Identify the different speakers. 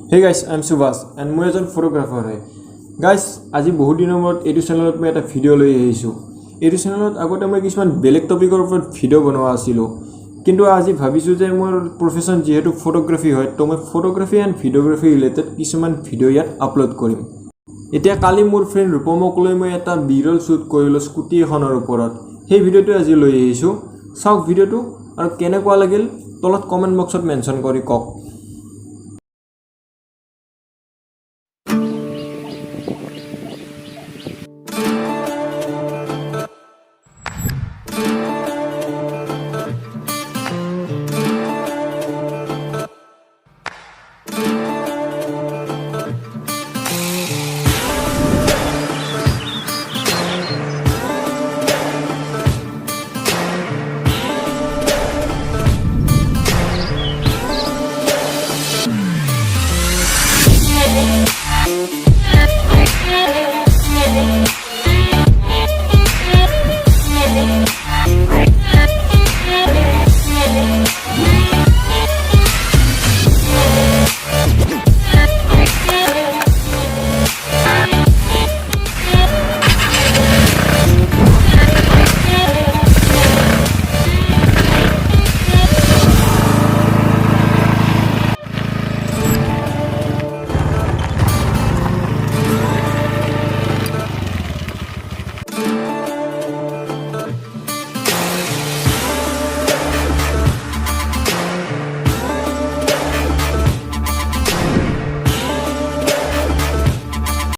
Speaker 1: Hey guys, I'm Subhas and মই এজন photographer হয়। Guys, আজি বহুত দিনৰ মূৰত এইটো চেনেলত মই এটা ভিডিও লৈ আহিছো। এইটো চেনেলত আগতে মই কিছুমান বেলেগ টপিকৰ ওপৰত ভিডিও বনোৱা আছিল। কিন্তু আজি ভাবিছো যে মোৰ প্ৰফেশন যেহেতু ফটোগ্ৰাফি হয়, তো মই ফটোগ্ৰাফি এণ্ড ভিডিওগ্ৰাফি ৰিলেটেড কিছুমান ভিডিও ইয়াত আপলোড কৰিম। এতিয়া কালি মোৰ ফ্ৰেণ্ড ৰূপমক লৈ মই এটা বিৰল শ্বুট কৰিলো স্কুটি এখনৰ ওপৰত। সেই ভিডিওটো আজি লৈ আহিছো। চাওক ভিডিওটো আৰু কেনেকুৱা লাগিল তলত কমেন্ট বক্সত মেনশন কৰি কওক।